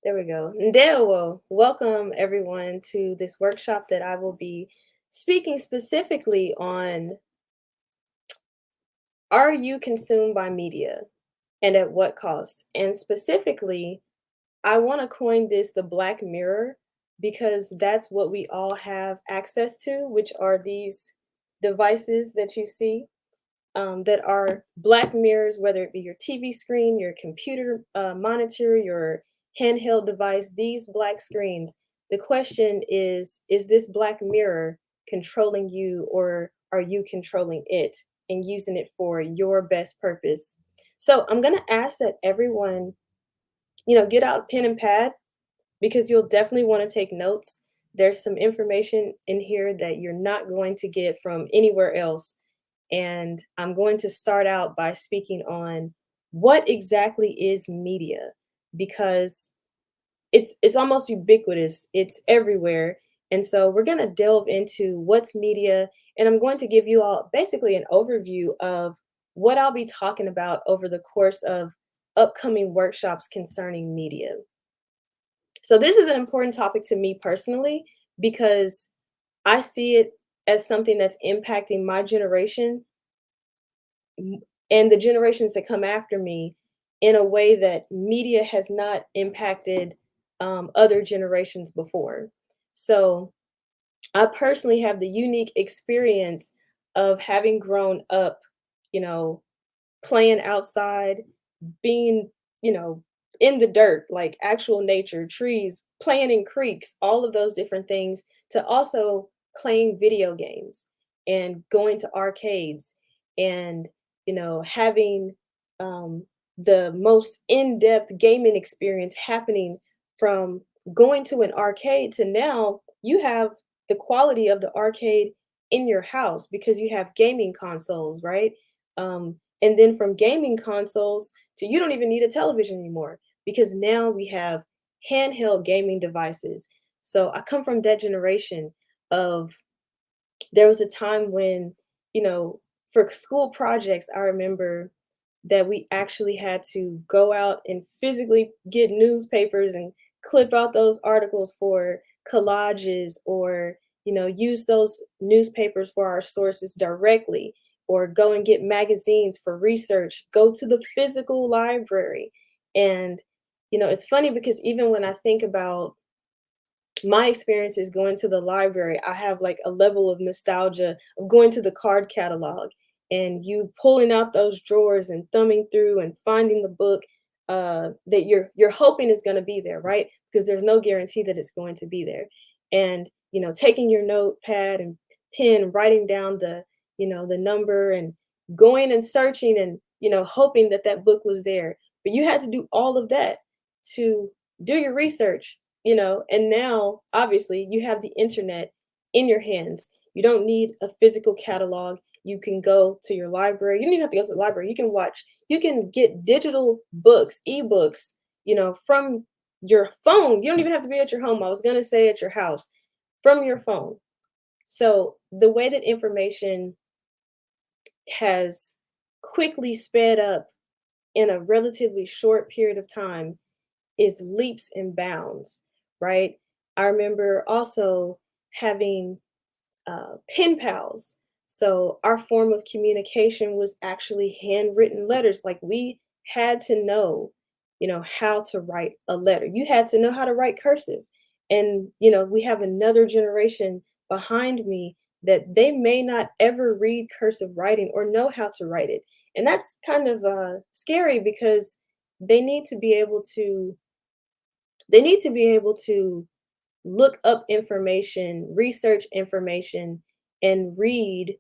There we go. Ndewo. Welcome everyone to this workshop that I will be speaking specifically on, are you consumed by media and at what cost? And specifically, I want to coin this the Black Mirror because that's what we all have access to, which are these devices that you see, that are black mirrors, whether it be your TV screen, your computer monitor, your handheld device, these black screens. The question is this black mirror controlling you, or are you controlling it and using it for your best purpose? So I'm going to ask that everyone, get out pen and pad because you'll definitely want to take notes. There's some information in here that you're not going to get from anywhere else. And I'm going to start out by speaking on what exactly is media, because it's almost ubiquitous. It's everywhere. And so we're going to delve into what's media, and I'm going to give you all basically an overview of what I'll be talking about over the course of upcoming workshops concerning media. So this is an important topic to me personally because I see it as something that's impacting my generation and the generations that come after me in a way that media has not impacted other generations before. So I personally have the unique experience of having grown up, you know, playing outside, being, you know, in the dirt, like actual nature, trees, playing in creeks, all of those different things, to also playing video games and going to arcades and, having um, the most in depth gaming experience happening from going to an arcade to now you have the quality of the arcade in your house because you have gaming consoles, right? And then from gaming consoles to you don't even need a television anymore because now we have handheld gaming devices. So I come from that generation of, there was a time when, you know, for school projects, I remember that we actually had to go out and physically get newspapers and clip out those articles for collages, or use those newspapers for our sources directly, or go and get magazines for research, go to the physical library. And it's funny because even when I think about my experience is going to the library, I have like a level of nostalgia of going to the card catalog and you pulling out those drawers and thumbing through and finding the book that you're hoping is going to be there, right? Because there's no guarantee that it's going to be there. And taking your notepad and pen, writing down the number and going and searching and hoping that that book was there. But you had to do all of that to do your research, and now obviously you have the internet in your hands. You don't need a physical catalog. You can go to your library. You don't even have to go to the library. You can get digital books, ebooks, from your phone. You don't even have to be at your home. I was going to say at your house, from your phone. So the way that information has quickly sped up in a relatively short period of time is leaps and bounds, right? I remember also having pen pals. So our form of communication was actually handwritten letters. Like we had to know, how to write a letter. You had to know how to write cursive. And, we have another generation behind me that they may not ever read cursive writing or know how to write it. And that's kind of scary because they need to be able to they need to be able to look up information, research information, and read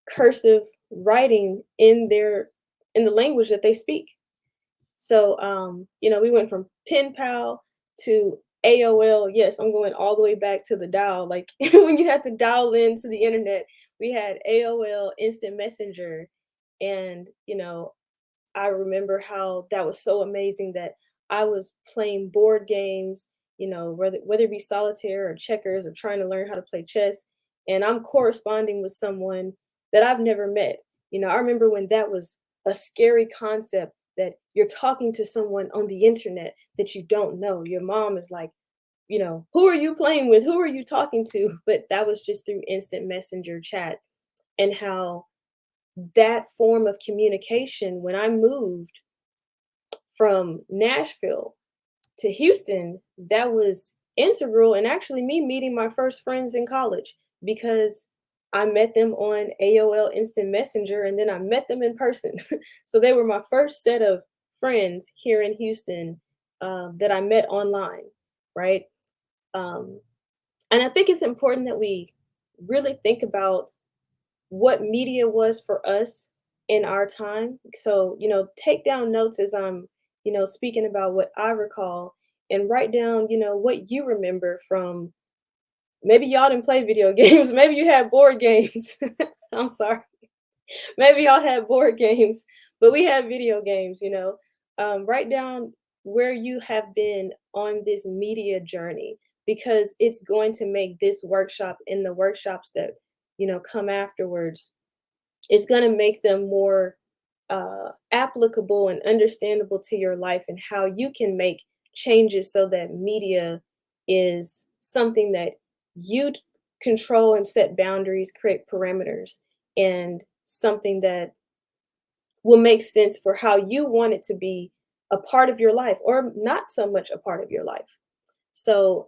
cursive writing in the language that they speak. So we went from pen pal to AOL. Yes, I'm going all the way back to the dial. Like when you had to dial into the internet, we had AOL instant messenger. And I remember how that was so amazing that I was playing board games, whether it be solitaire or checkers or trying to learn how to play chess, and I'm corresponding with someone that I've never met. I remember when that was a scary concept that you're talking to someone on the internet that you don't know. Your mom is like, who are you playing with? Who are you talking to? But that was just through instant messenger chat, and how that form of communication, when I moved from Nashville to Houston, that was integral and actually me meeting my first friends in college, because I met them on AOL Instant Messenger and then I met them in person. So they were my first set of friends here in Houston, that I met online, right? Um, and I think it's important that we really think about what media was for us in our time. So, take down notes as I'm, speaking about what I recall, and write down, what you remember from, maybe y'all didn't play video games, maybe you had board games. I'm sorry. Maybe y'all had board games, but we had video games. Write down where you have been on this media journey, because it's going to make this workshop and the workshops that, come afterwards, it's going to make them more applicable and understandable to your life, and how you can make changes so that media is something that you control and set boundaries, create parameters, and something that will make sense for how you want it to be a part of your life, or not so much a part of your life. So,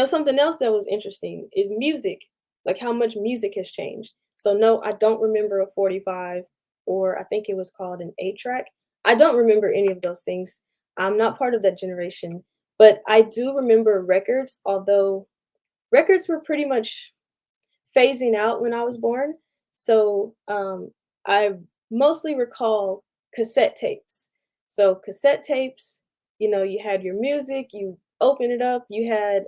something else that was interesting is music, like how much music has changed. So, no, I don't remember a 45, or I think it was called an 8 track. I don't remember any of those things. I'm not part of that generation, but I do remember records, although records were pretty much phasing out when I was born. So, I mostly recall cassette tapes. So cassette tapes, you had your music, you open it up, you had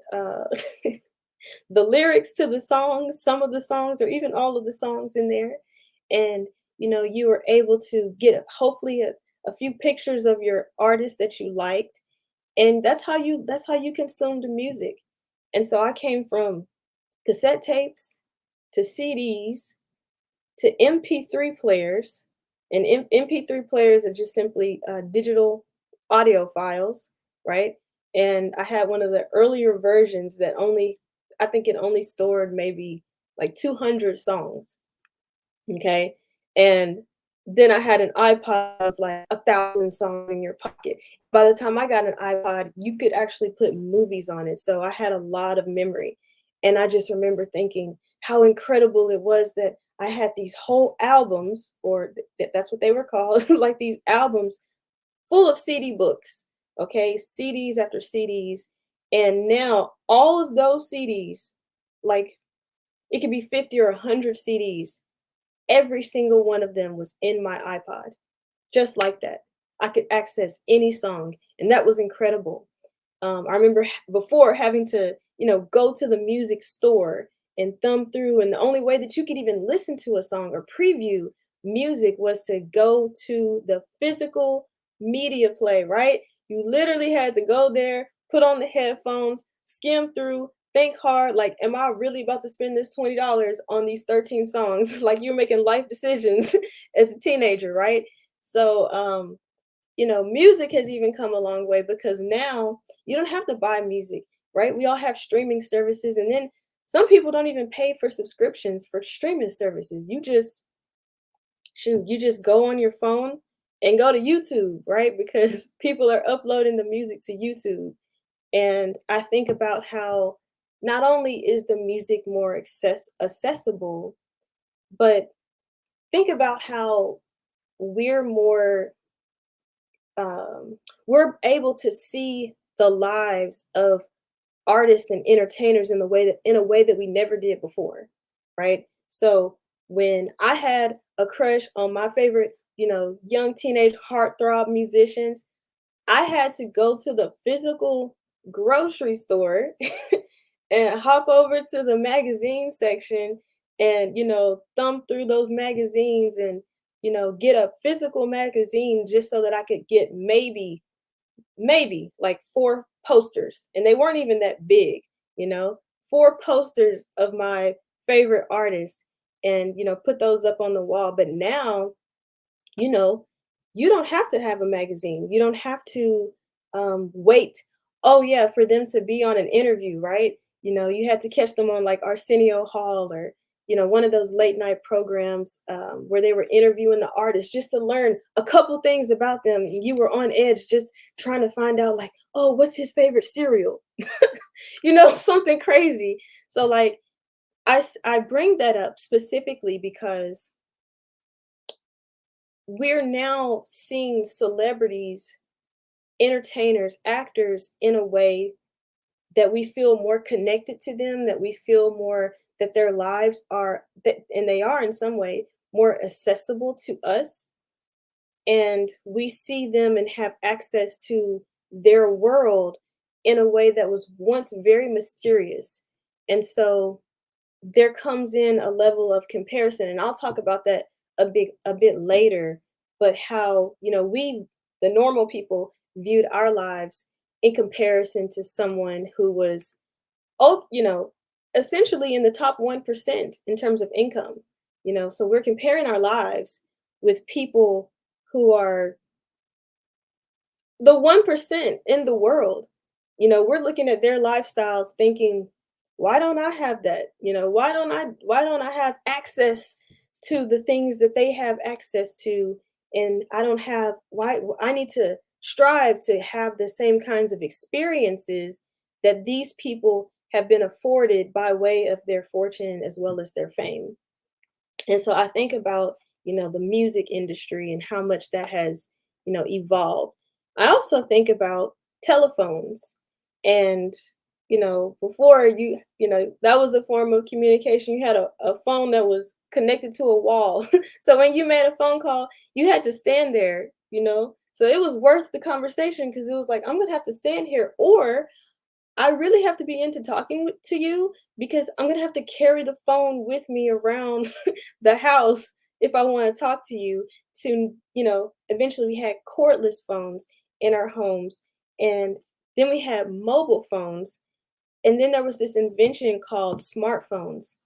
the lyrics to the songs, some of the songs, or even all of the songs in there. And, you were able to get hopefully a few pictures of your artist that you liked. And that's how you consumed music. And so I came from cassette tapes to CDs to MP3 players. And MP3 players are just simply digital audio files, right? And I had one of the earlier versions that I think it only stored maybe like 200 songs. Okay. And then I had an iPod that was like 1,000 songs in your pocket. By the time I got an iPod, you could actually put movies on it. So I had a lot of memory. And I just remember thinking how incredible it was that I had these whole albums, or that's what they were called, like these albums full of CD books. Okay. CDs after CDs. And now all of those CDs, like it could be 50 or 100 CDs, every single one of them was in my iPod, just like that. I could access any song, and that was incredible. I remember before having to, go to the music store and thumb through, and the only way that you could even listen to a song or preview music was to go to the physical media play, right? You literally had to go there, put on the headphones, skim through, think hard, like, am I really about to spend this $20 on these 13 songs? Like you're making life decisions as a teenager, right? So, music has even come a long way, because now you don't have to buy music, right? We all have streaming services, and then some people don't even pay for subscriptions for streaming services. You just go on your phone and go to YouTube, right? Because people are uploading the music to YouTube. And I think about how not only is the music more accessible, but think about how we're more we're able to see the lives of artists and entertainers in a way that we never did before, right? So when I had a crush on my favorite, young teenage heartthrob musicians, I had to go to the physical grocery store and hop over to the magazine section and, thumb through those magazines and, get a physical magazine just so that I could get maybe like 4 posters. And they weren't even that big, you know, 4 posters of my favorite artists and, put those up on the wall. But now, you know, you don't have to have a magazine. You don't have to wait. Oh yeah, for them to be on an interview, right? You had to catch them on like Arsenio Hall or one of those late night programs where they were interviewing the artist just to learn a couple things about them. And you were on edge just trying to find out, like, oh, what's his favorite cereal? Something crazy. So, like, I bring that up specifically because we're now seeing celebrities, entertainers, actors in a way that we feel more connected to them, that we feel more that their lives are that, and they are in some way more accessible to us, and we see them and have access to their world in a way that was once very mysterious. And so there comes in a level of comparison, and I'll talk about that a bit later. But how we, the normal people, viewed our lives in comparison to someone who was, oh, essentially in the top 1% in terms of income. So we're comparing our lives with people who are the 1% in the world. We're looking at their lifestyles thinking, why don't I have that? Why don't I have access to the things that they have access to? And I don't have why I need to strive to have the same kinds of experiences that these people have been afforded by way of their fortune as well as their fame. And so I think about, the music industry and how much that has, evolved. I also think about telephones and, before that was a form of communication. You had a phone that was connected to a wall. So when you made a phone call, you had to stand there. So it was worth the conversation because it was like, I'm gonna have to stand here, or I really have to be into talking to you because I'm gonna have to carry the phone with me around the house if I want to talk to you. Eventually we had cordless phones in our homes, and then we had mobile phones, and then there was this invention called smartphones.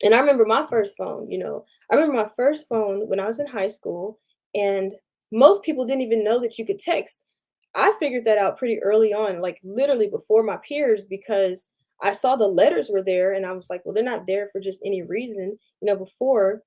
And I remember my first phone. I remember my first phone when I was in high school, and most people didn't even know that you could text. I figured that out pretty early on, like literally before my peers, because I saw the letters were there and I was like, well, they're not there for just any reason. Before,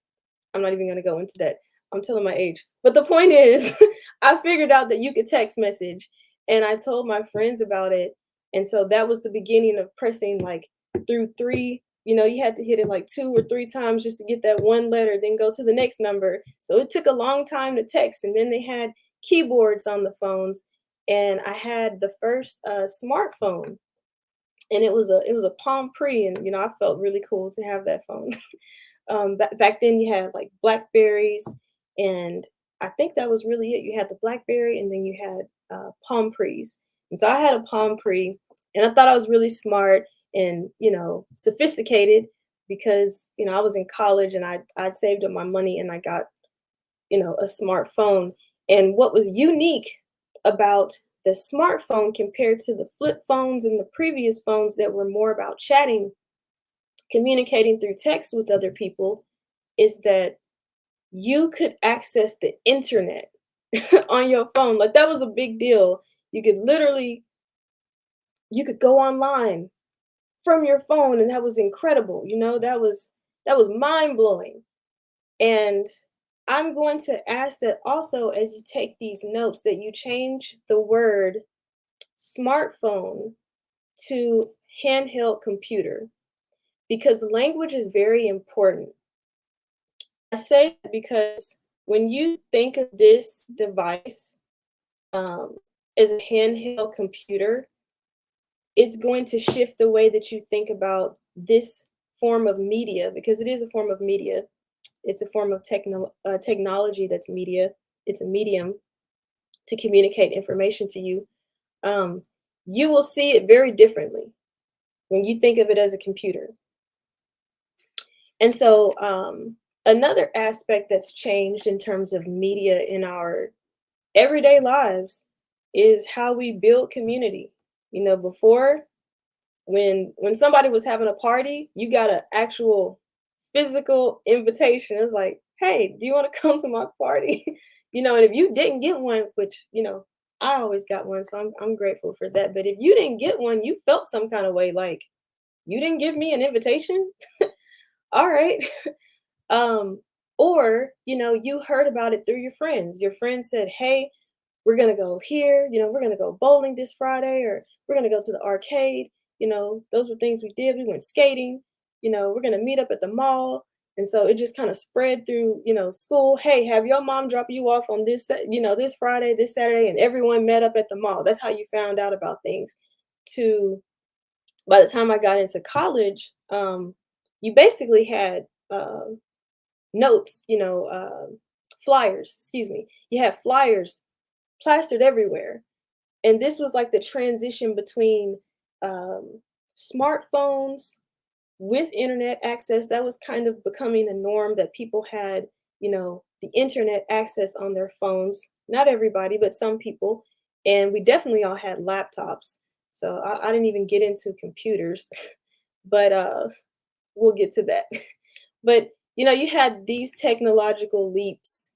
I'm not even going to go into that. I'm telling my age. But the point is, I figured out that you could text message, and I told my friends about it. And so that was the beginning of pressing like through three. You had to hit it like two or three times just to get that one letter, then go to the next number. So it took a long time to text. And then they had keyboards on the phones. And I had the first smartphone, and it was a Palm Pre, and I felt really cool to have that phone. Back then you had like Blackberries, and I think that was really it. You had the Blackberry, and then you had Palm Pre's. And so I had a Palm Pre, and I thought I was really smart and sophisticated because I was in college, and I saved up my money, and I got a smartphone. And what was unique about the smartphone compared to the flip phones and the previous phones that were more about chatting, communicating through text with other people, is that you could access the internet on your phone. Like, that was a big deal. You could go online from your phone, and that was incredible. That was mind-blowing. And I'm going to ask that also, as you take these notes, that you change the word smartphone to handheld computer, because language is very important. I say that because when you think of this device um, as a handheld computer, it's going to shift the way that you think about this form of media, because it is a form of media. It's a form of technology that's media. It's a medium to communicate information to you. Um, you will see it very differently when you think of it as a computer. And so, another aspect that's changed in terms of media in our everyday lives is how we build community. Before, when somebody was having a party, you got an actual physical invitation. It's like, hey, do you want to come to my party? And if you didn't get one, which, I always got one, so I'm grateful for that. But if you didn't get one, you felt some kind of way like you didn't give me an invitation. All right. Um, or, you heard about it through your friends. Your friends said, "Hey, we're gonna go here, we're gonna go bowling this Friday, or we're gonna go to the arcade." Those were things we did. We went skating, we're gonna meet up at the mall. And so it just kind of spread through, school. Hey, have your mom drop you off on this Friday, this Saturday, and everyone met up at the mall. That's how you found out about things. To By the time I got into college, you basically had notes, flyers, excuse me. You had flyers plastered everywhere. And this was like the transition between um, smartphones with internet access. That was kind of becoming a norm that people had, the internet access on their phones. Not everybody, but some people. And we definitely all had laptops. So I didn't even get into computers, but we'll get to that. But you had these technological leaps,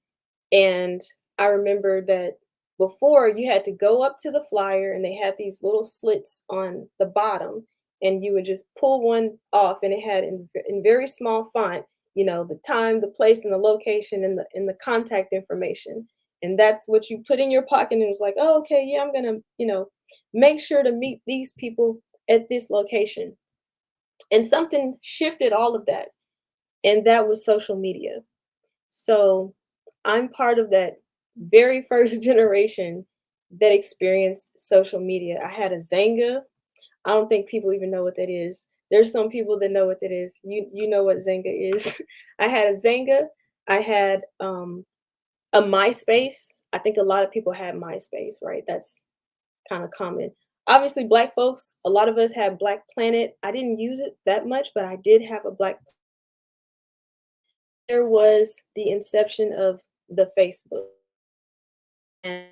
and I remember that before you had to go up to the flyer and they had these little slits on the bottom, and you would just pull one off, and it had in very small font, the time, the place, and the location, and the contact information. And that's what you put in your pocket, and it was like, oh, okay, yeah, I'm gonna, make sure to meet these people at this location. And something shifted all of that, and that was social media. So I'm part of that very first generation that experienced social media. I had a Zanga. I don't think people even know what that is. There's some people that know what that is. You know what Zanga is. I had a Zanga. I had a MySpace. I think a lot of people had MySpace, right? That's kind of common. Obviously, Black folks, a lot of us had Black Planet. I didn't use it that much, but I did have a Black. There was the inception of the Facebook. And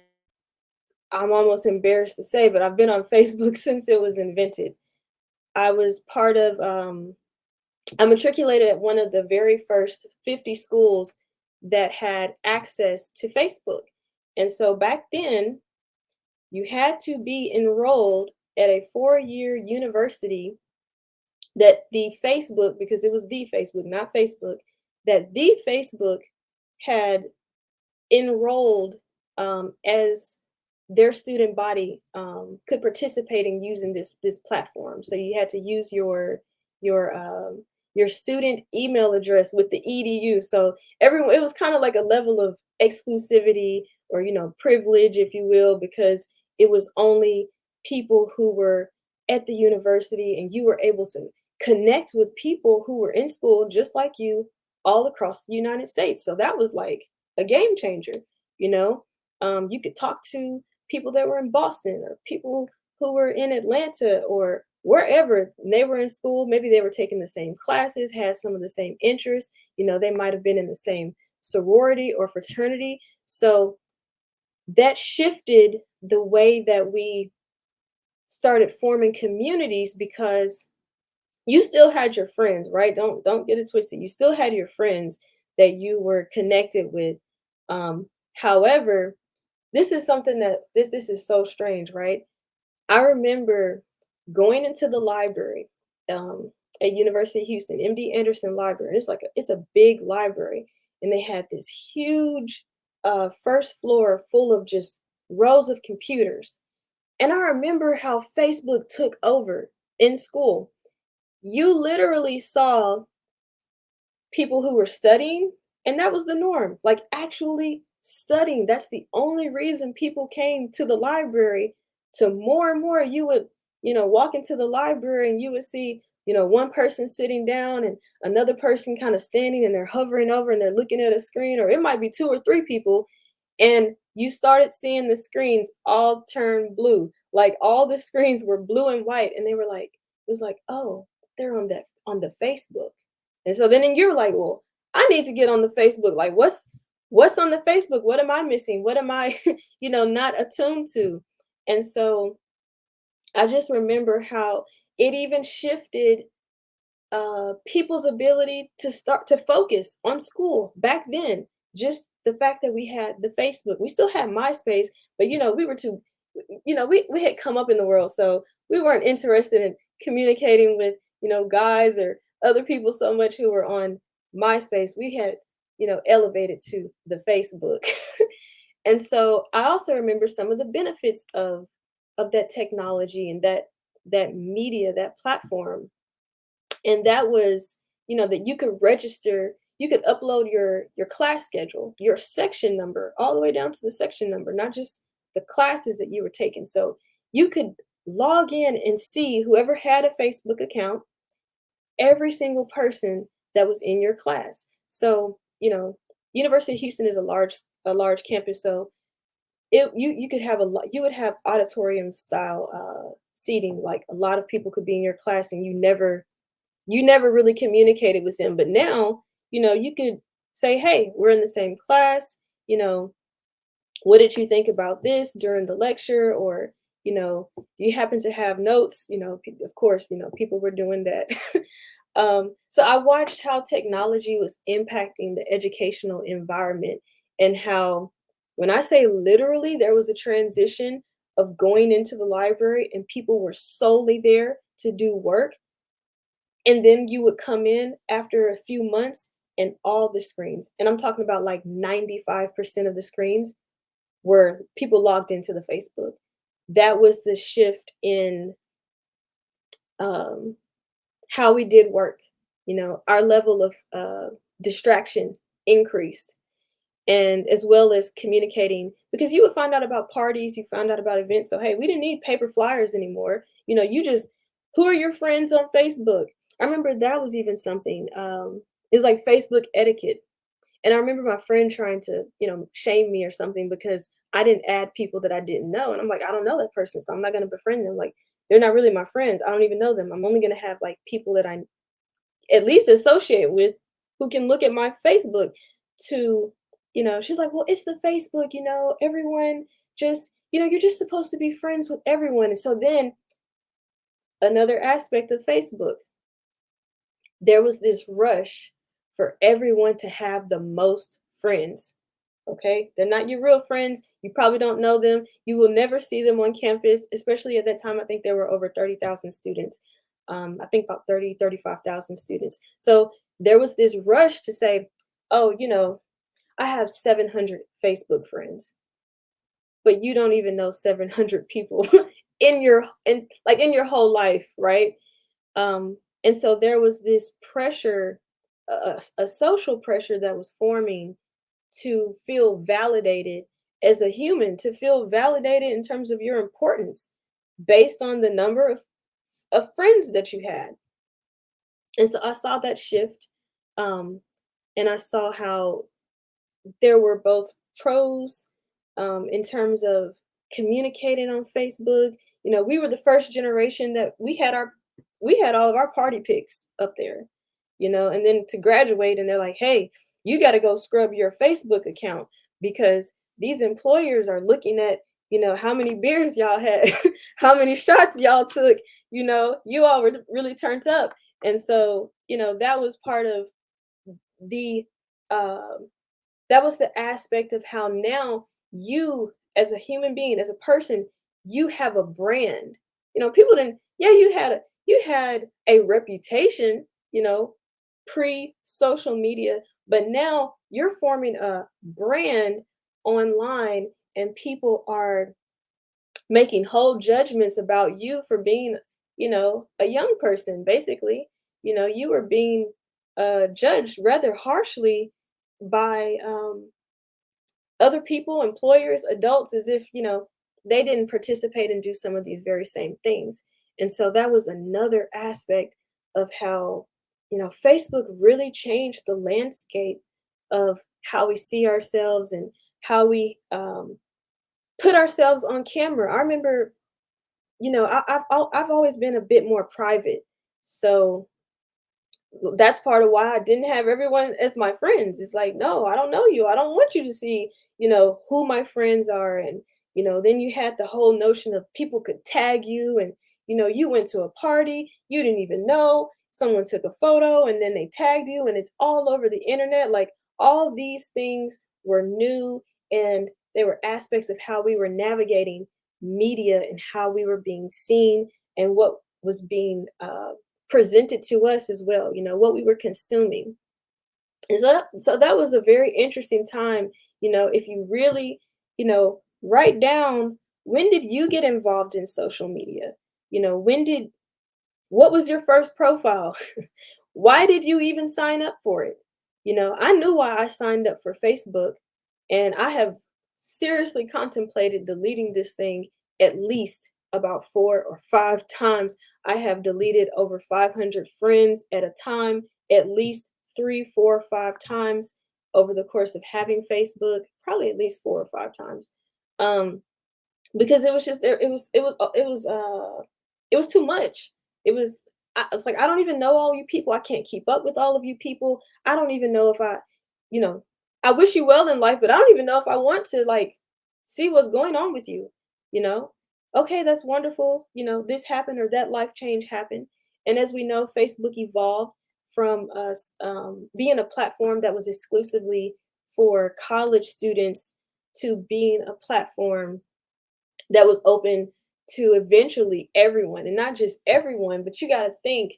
I'm almost embarrassed to say, but I've been on Facebook since it was invented. I was part of, I matriculated at one of the very first 50 schools that had access to Facebook. And so back then, you had to be enrolled at a 4-year university that the Facebook, because it was the Facebook, not Facebook, that the Facebook had enrolled as their student body could participate in using this platform. So you had to use your your student email address with the edu. So everyone, it was kind of like a level of exclusivity, or privilege, if you will, because it was only people who were at the university, and you were able to connect with people who were in school just like you all across the United States. So that was like a game changer. You know, you could talk to people that were in Boston, or people who were in Atlanta, or wherever they were in school. Maybe they were taking the same classes, had some of the same interests. They might have been in the same sorority or fraternity. So that shifted the way that we started forming communities, because you still had your friends, right? Don't get it twisted. You still had your friends that you were connected with. However, this is something that this is so strange, right? I remember going into the library at University of Houston, MD Anderson Library. It's a big library, and they had this huge first floor full of just rows of computers. And I remember how Facebook took over in school. You literally saw people who were studying, and that was the norm, like actually studying. That's the only reason people came to the library. To more and more, you would, walk into the library, and you would see, one person sitting down and another person kind of standing, and they're hovering over and they're looking at a screen, or it might be two or three people. And you started seeing the screens all turn blue. Like all the screens were blue and white, and they were like, it was like, oh, they're on the Facebook. And so then you're like, well, I need to get on the Facebook. Like, what's on the Facebook? What am I missing? What am I, not attuned to? And so I just remember how it even shifted people's ability to start to focus on school back then. Just the fact that we had the Facebook, we still had MySpace, but we were too, we had come up in the world, so we weren't interested in communicating with, guys or other people so much who were on MySpace. We had, elevated to the Facebook. And so I also remember some of the benefits of that technology and that media, that platform. And that was, that you could register, you could upload your class schedule, your section number, all the way down to the section number, not just the classes that you were taking. So you could log in and see whoever had a Facebook account, every single person that was in your class. So, University of Houston is a large campus, so you could have a lot, you would have auditorium style seating, like a lot of people could be in your class, and you never really communicated with them. But now, you could say, hey, we're in the same class, you know, what did you think about this during the lecture? Or, do you happen to have notes? Of course, people were doing that. So I watched how technology was impacting the educational environment, and how, when I say literally, there was a transition of going into the library and people were solely there to do work. And then you would come in after a few months and all the screens, and I'm talking about like 95% of the screens were people logged into the Facebook. That was the shift in um, how we did work. Our level of distraction increased, and as well as communicating, because you would find out about parties, you found out about events. So hey, we didn't need paper flyers anymore. You just, who are your friends on Facebook? I remember that was even something. It was like Facebook etiquette. And I remember my friend trying to, shame me or something because I didn't add people that I didn't know. And I'm like, I don't know that person, so I'm not going to befriend them. Like, they're not really my friends. I don't even know them. I'm only going to have like people that I at least associate with, who can look at my Facebook to, she's like, well, it's the Facebook, everyone just, you're just supposed to be friends with everyone. And so then, another aspect of Facebook, there was this rush for everyone to have the most friends. Okay, they're not your real friends. You probably don't know them. You will never see them on campus, especially at that time. I think there were over 30,000 students. I think about 35,000 students. So there was this rush to say, oh, I have 700 Facebook friends, but you don't even know 700 people in your whole life, right? And so there was this pressure, a social pressure that was forming, to feel validated as a human, to feel validated in terms of your importance based on the number of friends that you had. And so I saw that shift, um, and I saw how there were both pros, in terms of communicating on Facebook. We were the first generation that we had all of our party pics up there, and then to graduate, and they're like, hey, you got to go scrub your Facebook account because these employers are looking at, how many beers y'all had, how many shots y'all took, you all were really turned up. And so, that was part of the um that was the aspect of how now you, as a human being, as a person, you have a brand. People didn't, yeah, you had a reputation, pre social media, but now you're forming a brand online, and people are making whole judgments about you for being, a young person, basically. You were being judged rather harshly by other people, employers, adults, as if, they didn't participate and do some of these very same things. And so that was another aspect of how, Facebook really changed the landscape of how we see ourselves and how we put ourselves on camera. I remember, I've always been a bit more private. So that's part of why I didn't have everyone as my friends. It's like, no, I don't know you. I don't want you to see, who my friends are. And, then you had the whole notion of people could tag you, and, you went to a party, you didn't even know, someone took a photo and then they tagged you, and it's all over the internet. Like, all these things were new, and there were aspects of how we were navigating media and how we were being seen and what was being presented to us as well, what we were consuming. And so that was a very interesting time, if you really, write down, when did you get involved in social media? What was your first profile? Why did you even sign up for it? I knew why I signed up for Facebook, and I have seriously contemplated deleting this thing at least about 4 or 5 times. I have deleted over 500 friends at a time, at least 3, 4, 5 times over the course of having Facebook, probably at least 4 or 5 times. Um, because it was just there, it was too much. It's like, I don't even know all you people. I can't keep up with all of you people. I don't even know if you know, I wish you well in life, but I don't even know if I want to like see what's going on with you, you know? Okay, that's wonderful. This happened or that life change happened. And as we know, Facebook evolved from us being a platform that was exclusively for college students to being a platform that was open to eventually everyone, and not just everyone, but you got to think,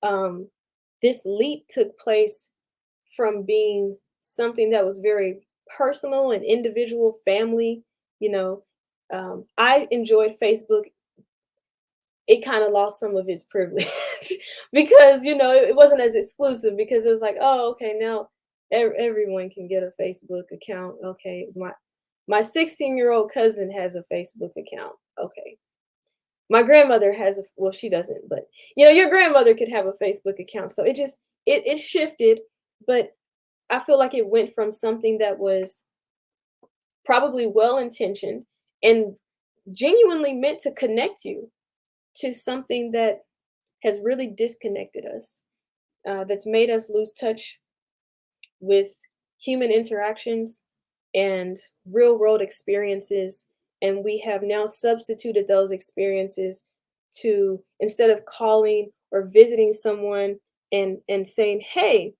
um, this leap took place from being something that was very personal and individual, family. you know I enjoyed Facebook. It kind of lost some of its privilege because it wasn't as exclusive, because it was like, oh, okay, now everyone can get a Facebook account. Okay, my 16-year-old cousin has a Facebook account. Okay, my grandmother has a, well, she doesn't, but your grandmother could have a Facebook account. So it shifted, but I feel like it went from something that was probably well intentioned and genuinely meant to connect you, to something that has really disconnected us, that's made us lose touch with human interactions and real world experiences. And we have now substituted those experiences to, instead of calling or visiting someone and saying, hey,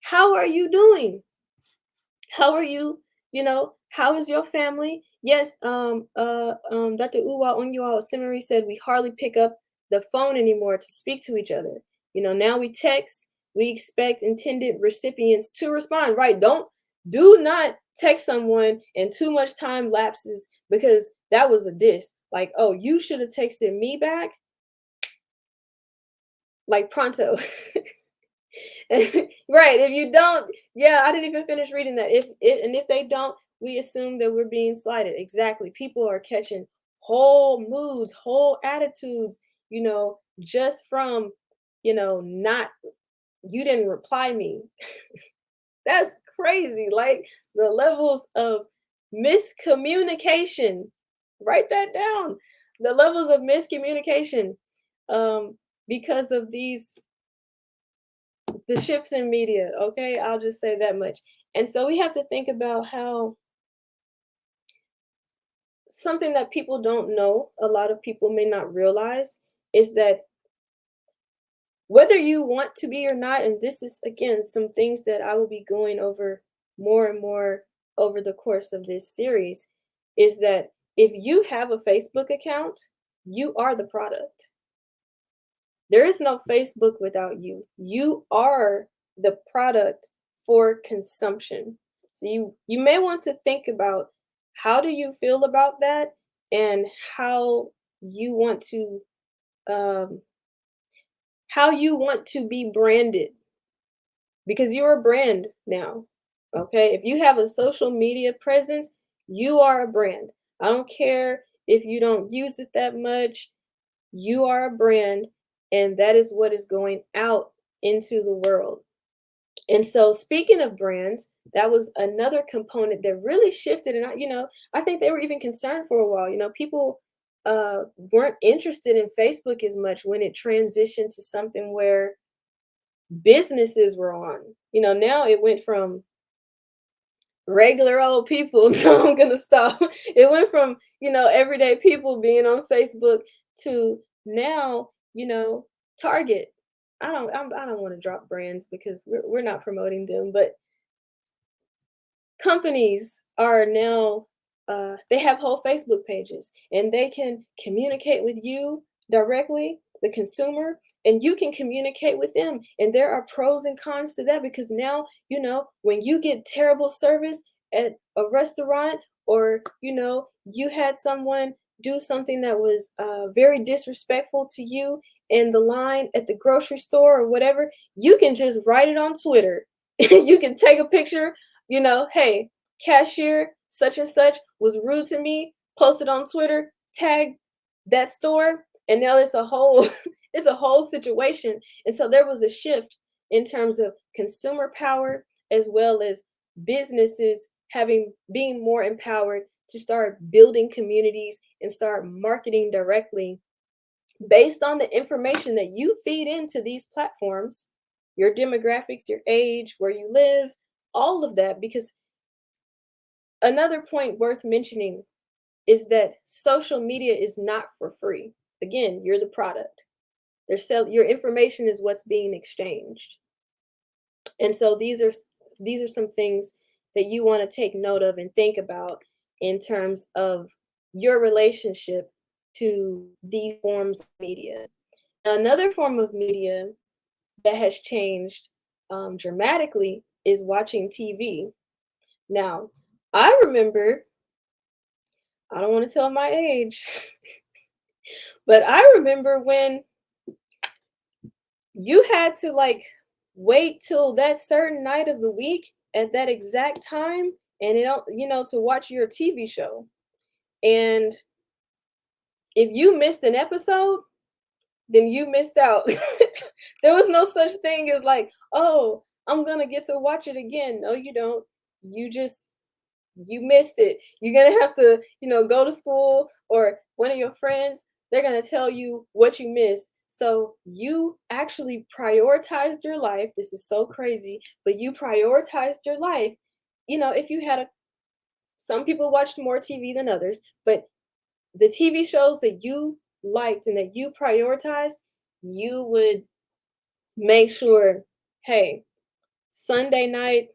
how are you doing? How are you? How is your family? Yes, Dr. Uwa Onyiwa Osimiri said we hardly pick up the phone anymore to speak to each other. Now we text, we expect intended recipients to respond, right? Do not text someone and too much time lapses because that was a diss. Like, oh, you should have texted me back, like pronto. Right. If you don't, yeah, I didn't even finish reading that. If they don't, we assume that we're being slighted. Exactly. People are catching whole moods, whole attitudes, just from, not, you didn't reply me. That's crazy. Like, the levels of miscommunication. Write that down. The levels of miscommunication, because of the shifts in media. Okay, I'll just say that much. And so we have to think about how, something that people don't know, a lot of people may not realize, is that whether you want to be or not, and this is again some things that I will be going over more and more over the course of this series, is that if you have a Facebook account, you are the product. There is no Facebook without you. You are the product for consumption. So you may want to think about, how do you feel about that, and how you want to um, how you want to be branded, because you're a brand now. Okay, if you have a social media presence, you are a brand. I don't care if you don't use it that much. You are a brand, and that is what is going out into the world. And so, speaking of brands, that was another component that really shifted. And I think they were even concerned for a while. People weren't interested in Facebook as much when it transitioned to something where businesses were on. Now it went from regular old people. No, I'm gonna stop. It went from everyday people being on Facebook to now Target. I don't want to drop brands because we're not promoting them, but Companies are now they have whole Facebook pages and they can communicate with you directly, the consumer, and you can communicate with them. And there are pros and cons to that because now, when you get terrible service at a restaurant, or you had someone do something that was very disrespectful to you in the line at the grocery store or whatever, you can just write it on Twitter. You can take a picture, hey, cashier such and such was rude to me, post it on Twitter, tag that store, and now it's a whole it's a whole situation. And so there was a shift in terms of consumer power as well as businesses having being more empowered to start building communities and start marketing directly based on the information that you feed into these platforms, your demographics, your age, where you live, all of that. Because another point worth mentioning is that social media is not for free. Again, you're the product. Your information is what's being exchanged. And so these are some things that you want to take note of and think about in terms of your relationship to these forms of media. Another form of media that has changed dramatically is watching TV. Now, I remember, I don't want to tell my age, but I remember when you had to like wait till that certain night of the week at that exact time and to watch your TV show. And if you missed an episode, then you missed out. There was no such thing as like, oh, I'm gonna get to watch it again. No, you don't. You just you missed it. You're gonna have to, go to school, or one of your friends, they're gonna tell you what you missed. So you actually prioritized your life. This is so crazy, but you prioritized your life. If you had some people watched more TV than others, but the TV shows that you liked and that you prioritized, you would make sure, hey, Sunday night,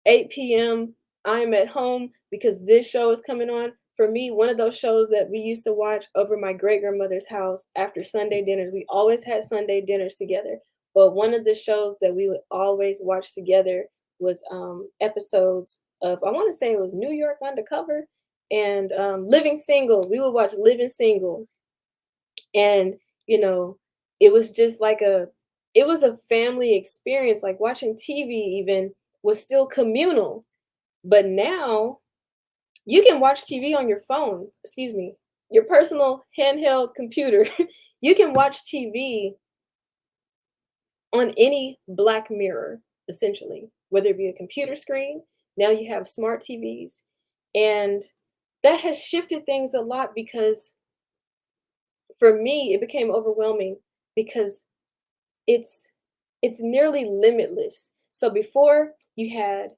8 p.m., I'm at home because this show is coming on. For me, one of those shows that we used to watch over my great grandmother's house after Sunday dinners, we always had Sunday dinners together. But one of the shows that we would always watch together was episodes of, I want to say it was New York Undercover and Living Single. We would watch Living Single. And, you know, it was just like it was a family experience. Like watching TV even was still communal. But now you can watch TV on your phone, excuse me, your personal handheld computer. You can watch TV on any black mirror, essentially, whether it be a computer screen. Now you have smart TVs. And that has shifted things a lot because for me, it became overwhelming because it's it's nearly limitless. So before you had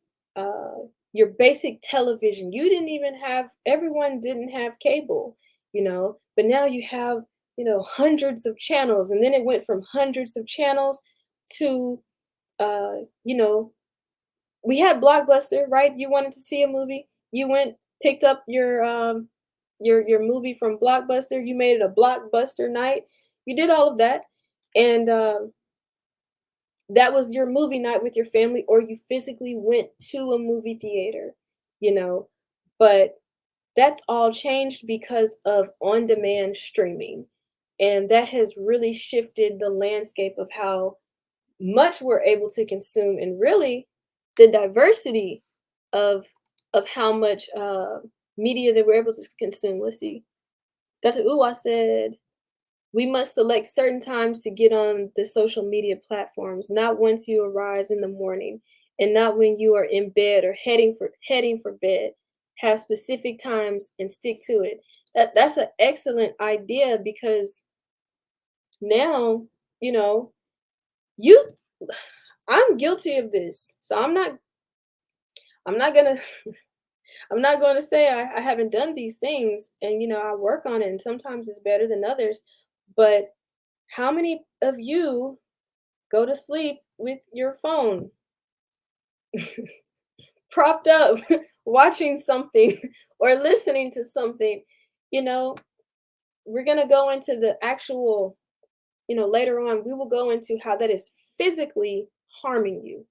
your basic television, you didn't even have everyone didn't have cable, but now you have hundreds of channels, and then it went from hundreds of channels to uh, you know we had Blockbuster, right? You wanted to see a movie, you went picked up your movie from Blockbuster, you made it a Blockbuster night, you did all of that, and that was your movie night with your family, or you physically went to a movie theater, you know. But that's all changed because of on demand streaming. And that has really shifted the landscape of how much we're able to consume, and really the diversity of how much media that we're able to consume. Let's see. Dr. Uwa said, we must select certain times to get on the social media platforms, not once you arise in the morning and not when you are in bed or heading for bed. Have specific times and stick to it. That's an excellent idea because now, you know, you I'm guilty of this. So I'm not gonna I'm not gonna say I haven't done these things, and I work on it, and sometimes it's better than others. But how many of you go to sleep with your phone? propped up watching something or listening to something, you know, we're going to go into the actual, later on, we will go into how that is physically harming you.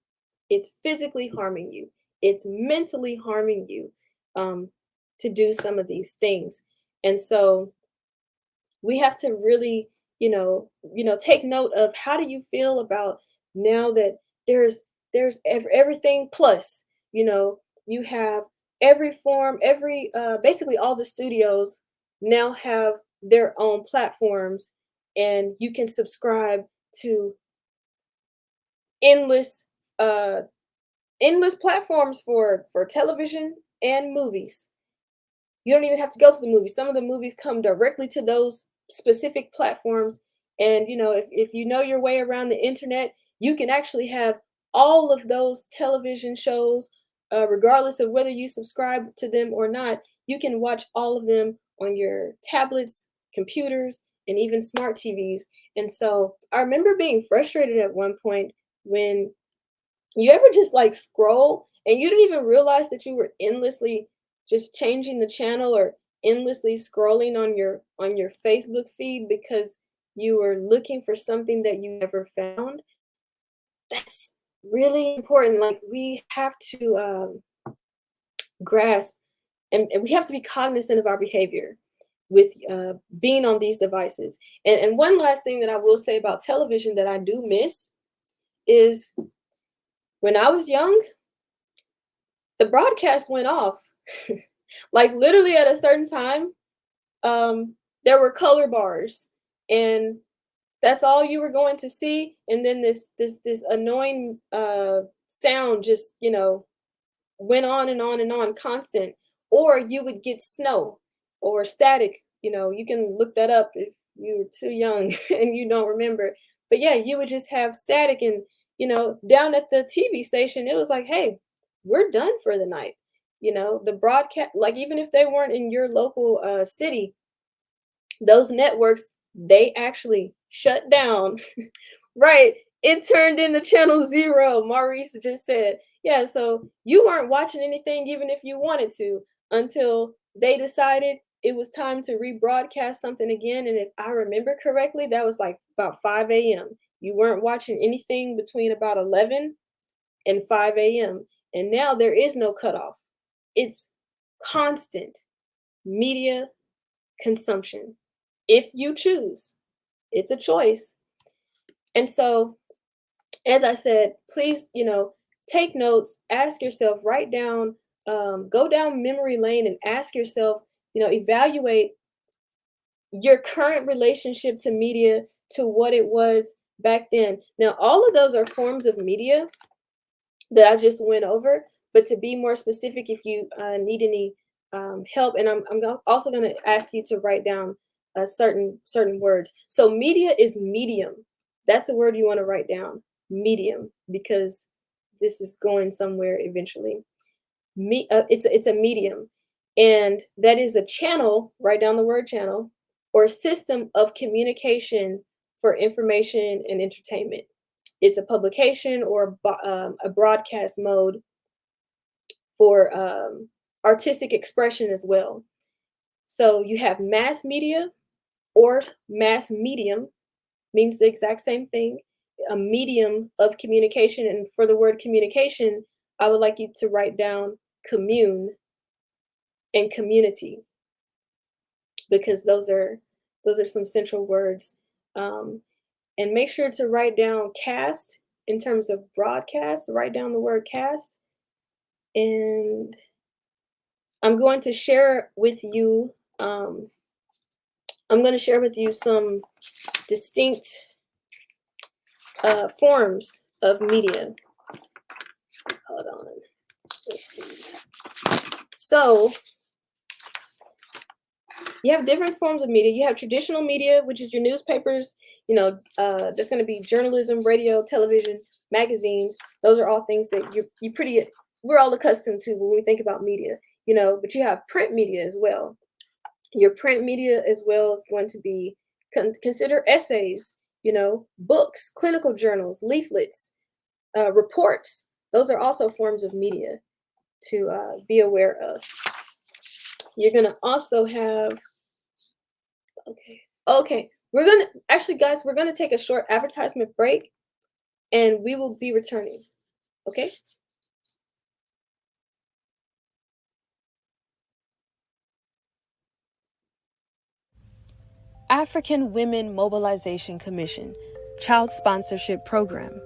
It's physically harming you. It's mentally harming you um, to do some of these things. And so we have to really, take note of how do you feel about now that everything plus, you have every form, every basically all the studios now have their own platforms, and you can subscribe to endless uh endless platforms for television and movies. You don't even have to go to the movies. Some of the movies come directly to those specific platforms. And if you know your way around the internet, you can actually have all of those television shows, regardless of whether you subscribe to them or not. You can watch all of them on your tablets, computers, and even smart TVs. And so I remember being frustrated at one point when you ever just like scroll and you didn't even realize that you were endlessly just changing the channel or endlessly scrolling on your Facebook feed because you were looking for something that you never found? That's really important. Like we have to grasp and we have to be cognizant of our behavior with being on these devices. And one last thing that I will say about television that I do miss is when I was young, the broadcast went off. Like literally at a certain time, there were color bars, and that's all you were going to see. And then this annoying sound just went on and on and on, constant. Or you would get snow or static. You can look that up if you were too young and you don't remember. But yeah, you would just have static, and down at the TV station, it was like, hey, we're done for the night. The broadcast, like even if they weren't in your local city, those networks, they actually shut down. Right. It turned into channel zero. Maurice just said, yeah, so you weren't watching anything even if you wanted to until they decided it was time to rebroadcast something again. And if I remember correctly, that was like about 5 a.m. You weren't watching anything between about 11 and 5 a.m. And now there is no cutoff. It's constant media consumption if you choose. It's a choice. And so, as I said, please, take notes, ask yourself, write down, go down memory lane and ask yourself, evaluate your current relationship to media to what it was back then. Now, all of those are forms of media that I just went over, but to be more specific, if you need any help, and also going to ask you to write down certain words. So media is medium. That's a word you want to write down, medium, because this is going somewhere eventually. It's a medium, and that is a channel. Write down the word channel, or system of communication for information and entertainment. It's a publication or a broadcast mode for artistic expression as well. So you have mass media or mass medium, means the exact same thing, a medium of communication. And for the word communication, I would like you to write down commune and community, because those are some central words. Um, and make sure to write down cast in terms of broadcast. Write down the word cast, and I'm going to share with you. Um, I'm going to share with you some distinct forms of media. Hold on. Let's see. So you have different forms of media. You have traditional media, which is your newspapers. That's going to be journalism, radio, television, magazines. Those are all things that we're all accustomed to when we think about media. But you have print media as well. Your print media as well is going to be consider essays, books, clinical journals, leaflets, reports. Those are also forms of media. to be aware of. You're gonna also have, okay, okay. We're gonna actually, guys, we're gonna take a short advertisement break, and we will be returning. Okay. African Women Mobilization Commission Child Sponsorship Program.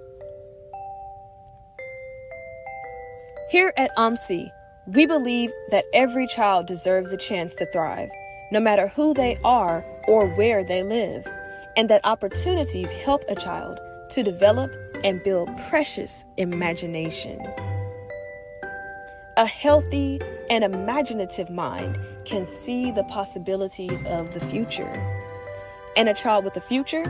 Here at OMSI, we believe that every child deserves a chance to thrive, no matter who they are or where they live, and that opportunities help a child to develop and build precious imagination. A healthy and imaginative mind can see the possibilities of the future. And a child with a future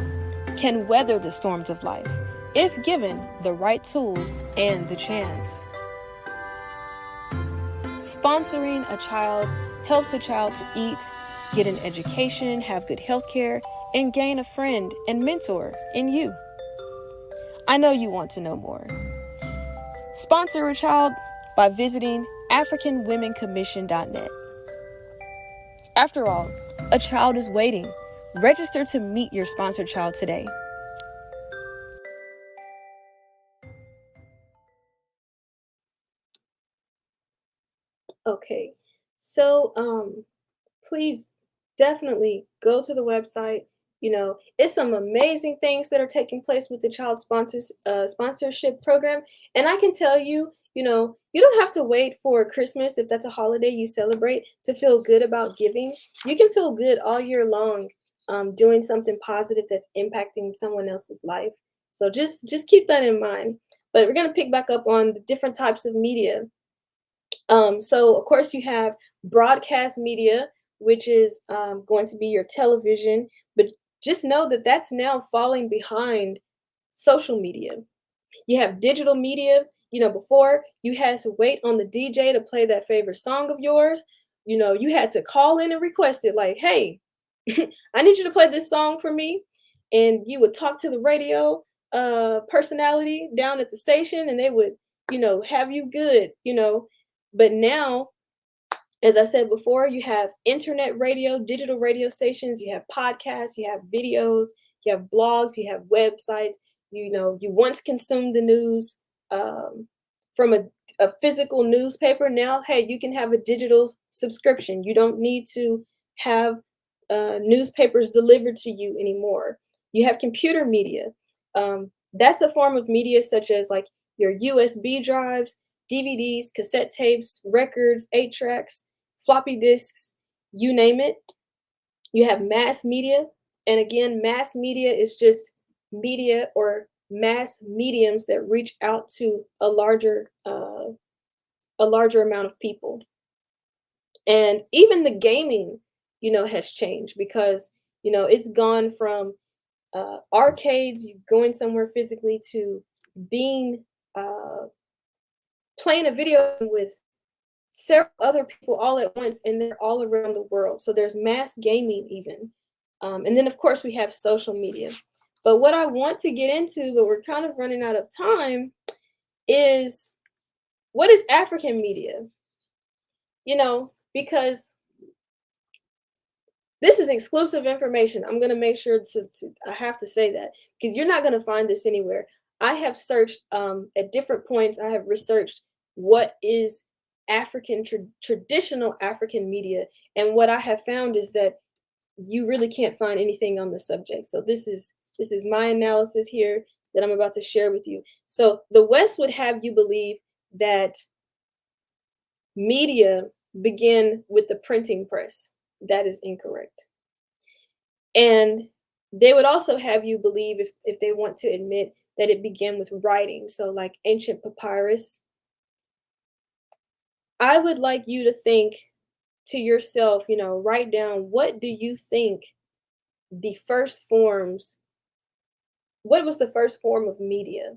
can weather the storms of life if given the right tools and the chance. Sponsoring a child helps a child to eat, get an education, have good health care, and gain a friend and mentor in you. I know you want to know more. Sponsor a child by visiting AfricanWomenCommission.net. After all, a child is waiting. Register to meet your sponsored child today. Okay, so please definitely go to the website. It's some amazing things that are taking place with the child sponsorship program. And I can tell you, you don't have to wait for Christmas if that's a holiday you celebrate to feel good about giving. You can feel good all year long, doing something positive that's impacting someone else's life. So just keep that in mind. But we're gonna pick back up on the different types of media. So of course you have broadcast media, which is going to be your television, but just know that that's now falling behind social media. You have digital media. Before you had to wait on the DJ to play that favorite song of yours. You had to call in and request it, like, hey, I need you to play this song for me. And you would talk to the radio personality down at the station, and they would, have you good. But now, as I said before, you have internet radio, digital radio stations, you have podcasts, you have videos, you have blogs, you have websites. You once consumed the news from a physical newspaper. Now, hey, you can have a digital subscription. You don't need to have newspapers delivered to you anymore. You have computer media. That's a form of media such as like your USB drives, DVDs, cassette tapes, records, 8 tracks, floppy disks, you name it. You have mass media. And again, mass media is just media or mass mediums that reach out to a larger amount of people. And even the gaming, has changed because, it's gone from arcades, you going somewhere physically, to being playing a video with several other people all at once, and they're all around the world. So there's mass gaming even. And then, of course, we have social media. But what I want to get into, but we're kind of running out of time, is what is African media? Because this is exclusive information. I'm going to make sure I have to say that because you're not going to find this anywhere. I have searched at different points, I have researched what is traditional African media. And what I have found is that you really can't find anything on the subject. So this is my analysis here that I'm about to share with you. So the West would have you believe that media began with the printing press. That is incorrect. And they would also have you believe, if they want to admit, that it began with writing. So like ancient papyrus. I would like you to think to yourself, write down, what do you think the first forms, what was the first form of media?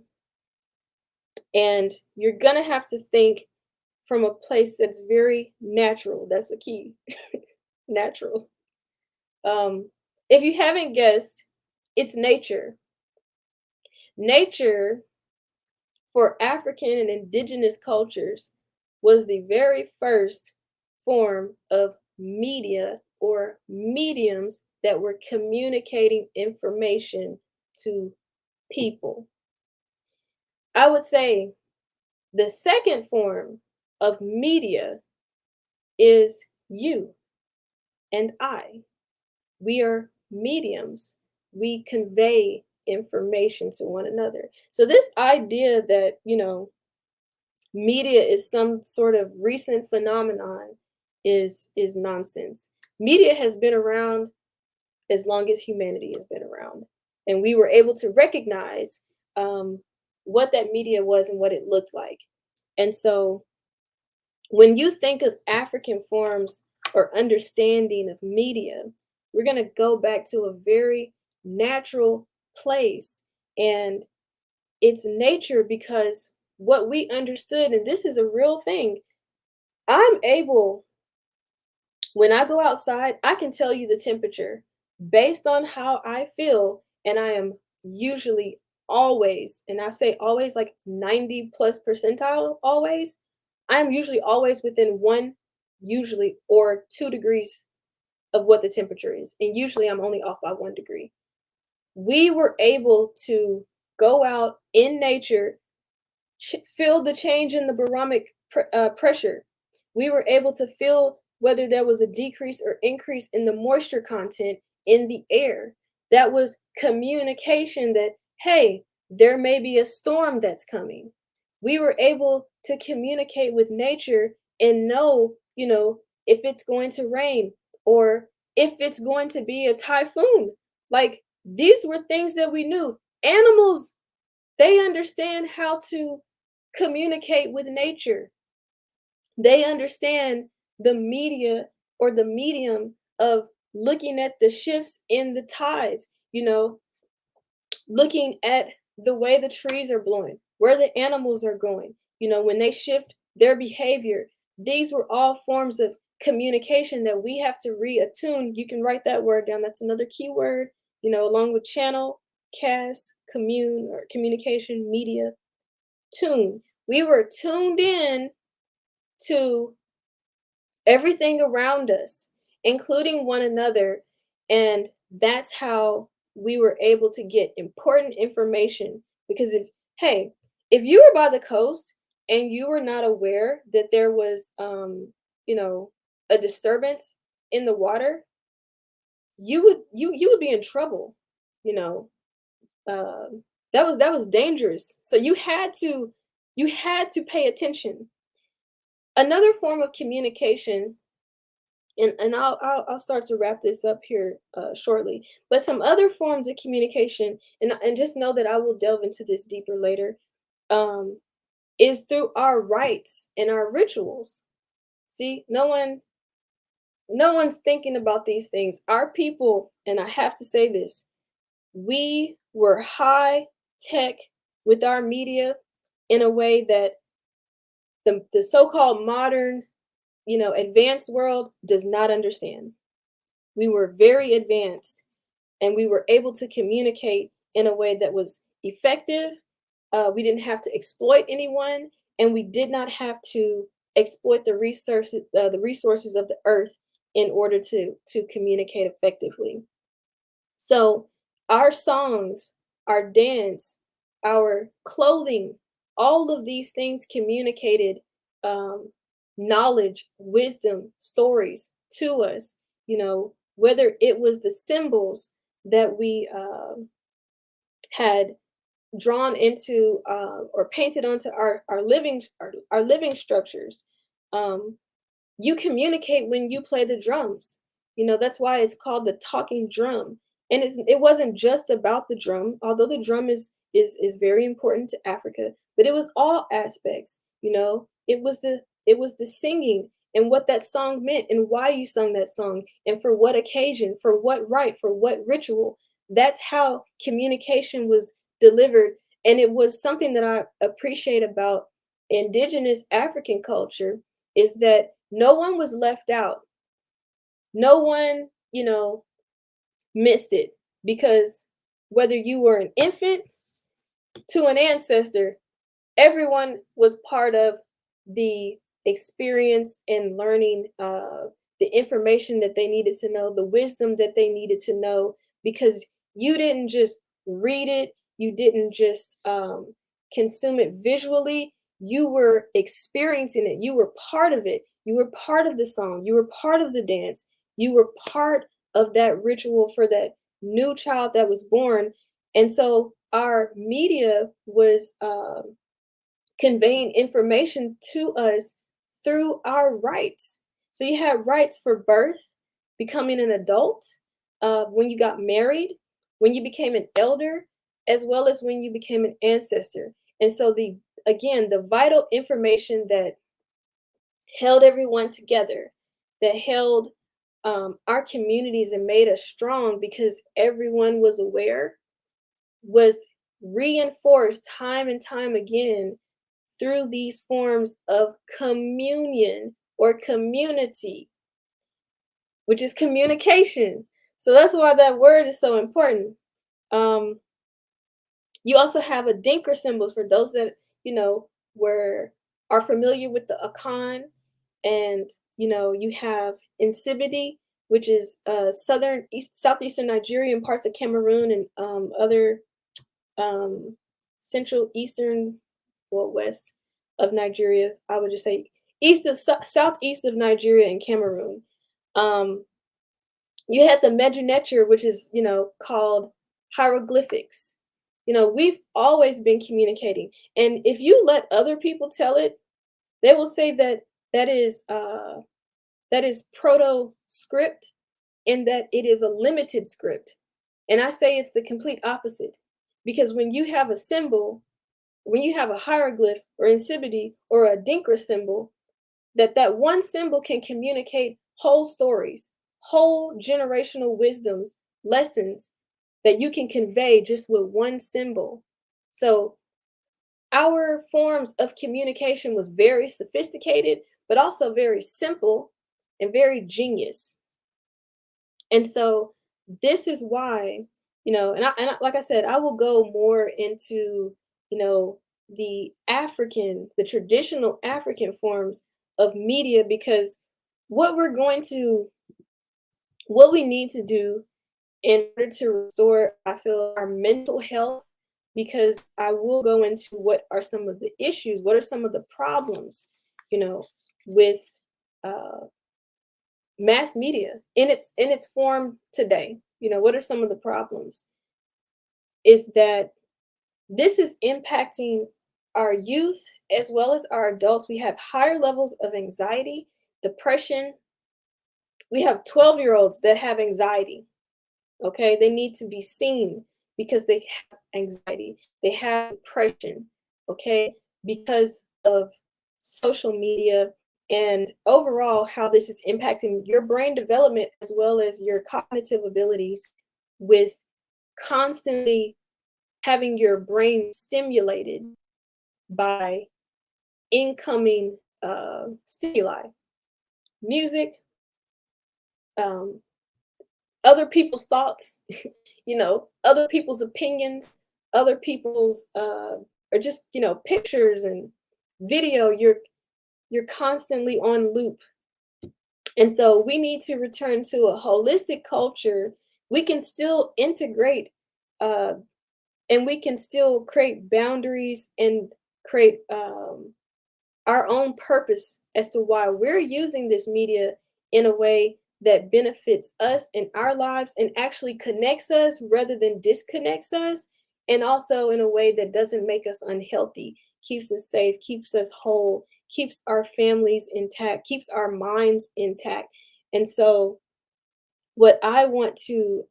And you're going to have to think from a place that's very natural. That's the key. Natural. If you haven't guessed, it's nature. Nature for African and indigenous cultures was the very first form of media or mediums that were communicating information to people. I would say the second form of media is you and I. We are mediums. We convey information to one another. So this idea that, media is some sort of recent phenomenon is nonsense. Media has been around as long as humanity has been around, and we were able to recognize um, what that media was and what it looked like. And so when you think of African forms or understanding of media, we're going to go back to a very natural place. And it's nature because what we understood, and this is a real thing, I'm able, when I go outside, I can tell you the temperature based on how I feel. And I am usually always, and I say always like 90 plus percentile always, I'm usually always within one, usually, or 2 degrees of what the temperature is. And usually I'm only off by 1 degree. We were able to go out in nature, feel the change in the barometric pressure. We were able to feel whether there was a decrease or increase in the moisture content in the air. That was communication that, hey, there may be a storm that's coming. We were able to communicate with nature and know, if it's going to rain or if it's going to be a typhoon. Like these were things that we knew. Animals, they understand how to communicate with nature. They understand the media or the medium of looking at the shifts in the tides, looking at the way the trees are blowing, where the animals are going, when they shift their behavior. These were all forms of communication that we have to reattune. You can write that word down. That's another key word, along with channel, cast, commune, or communication, media, tune. We were tuned in to everything around us, including one another. And that's how we were able to get important information. Because if you were by the coast and you were not aware that there was, you know, a disturbance in the water, you would be in trouble. You know, that was dangerous. So you had to pay attention. Another form of communication, and I'll start to wrap this up here shortly. But some other forms of communication, and just know that I will delve into this deeper later, um, is through our rites and our rituals. See, no one's thinking about these things. Our people, and I have to say this, we were high tech with our media in a way that the so-called modern, advanced world does not understand. We were very advanced and we were able to communicate in a way that was effective. We didn't have to exploit anyone, and we did not have to exploit the resources of the earth in order to communicate effectively. So our songs, our dance, our clothing, all of these things communicated um, knowledge, wisdom, stories to us. Whether it was the symbols that we had drawn into or painted onto our living structures. Um, you communicate when you play the drums. That's why it's called the talking drum. And it wasn't just about the drum, although the drum is very important to Africa, but it was all aspects. It was the singing and what that song meant and why you sung that song and for what occasion, for what rite, for what ritual. That's how communication was delivered. And it was something that I appreciate about indigenous African culture, is that no one was left out. No one, missed it, because whether you were an infant to an ancestor, everyone was part of the experience and learning the information that they needed to know, the wisdom that they needed to know, because you didn't just read it, you didn't just consume it visually, you were experiencing it, you were part of it, you were part of the song, you were part of the dance, you were part of that ritual for that new child that was born. And so our media was conveying information to us through our rights. So you had rights for birth, becoming an adult, when you got married, when you became an elder, as well as when you became an ancestor. And so the again, the vital information that held everyone together, that held our communities and made us strong because everyone was aware, was reinforced time and time again through these forms of communion or community, which is communication. So that's why that word is so important. Um, you also have Adinkra symbols for those that were are familiar with the Akan, and you have Insibidi, which is southeastern Nigeria and parts of Cameroon and other um, central eastern, well, west of Nigeria. I would just say southeast of Nigeria and Cameroon. Um, you had the Medunetter, which is called hieroglyphics. We've always been communicating, and if you let other people tell it, they will say that that is uh, that is proto script, in that it is a limited script. And I say it's the complete opposite, because when you have a symbol, when you have a hieroglyph or insibidi or a dinkra symbol, that one symbol can communicate whole stories, whole generational wisdoms, lessons that you can convey just with one symbol. So our forms of communication was very sophisticated, but also very simple and very genius. And so this is why, like I said, I will go more into, you know, the traditional African forms of media, because what we're going to, what we need to do in order to restore, I feel, our mental health, because I will go into what are some of the issues, what are some of the problems, you know, with uh, mass media in its form today. What are some of the problems? Is that this is impacting our youth as well as our adults. We have higher levels of anxiety, depression. We have 12-year-olds that have anxiety. Okay, they need to be seen because they have anxiety, they have depression, okay, because of social media, and overall how this is impacting your brain development as well as your cognitive abilities, with constantly having your brain stimulated by incoming stimuli, music, um, other people's thoughts, other people's opinions, other people's or just, pictures and video. You're constantly on loop. And so we need to return to a holistic culture. We can still integrate uh and we can still create boundaries and create our own purpose as to why we're using this media in a way that benefits us in our lives and actually connects us rather than disconnects us, and also in a way that doesn't make us unhealthy, keeps us safe, keeps us whole, keeps our families intact, keeps our minds intact. And so what I want to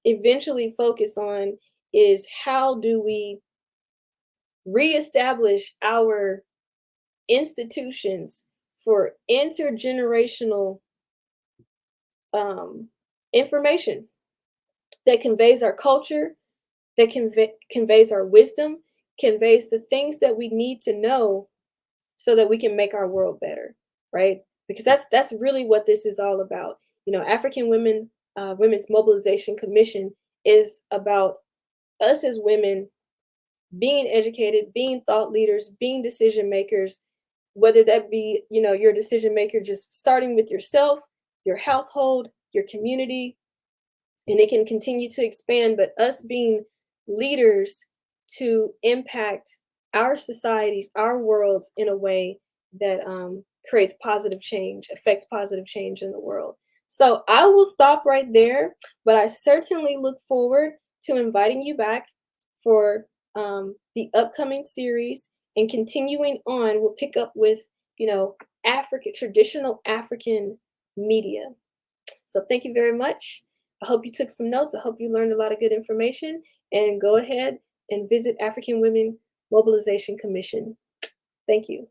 eventually focus on is how do we reestablish our institutions for intergenerational um, information that conveys our culture, that conveys our wisdom, conveys the things that we need to know so that we can make our world better, right? Because that's really what this is all about. African women, Women's Mobilization Commission is about us as women being educated, being thought leaders, being decision makers, whether that be, your decision maker, just starting with yourself, your household, your community, and it can continue to expand. But us being leaders to impact our societies, our worlds in a way that creates positive change, affects positive change in the world. So I will stop right there, but I certainly look forward to inviting you back for the upcoming series and continuing on. We'll pick up with, African traditional African media. So thank you very much. I hope you took some notes. I hope you learned a lot of good information. And go ahead and visit African Women Mobilization Commission. Thank you.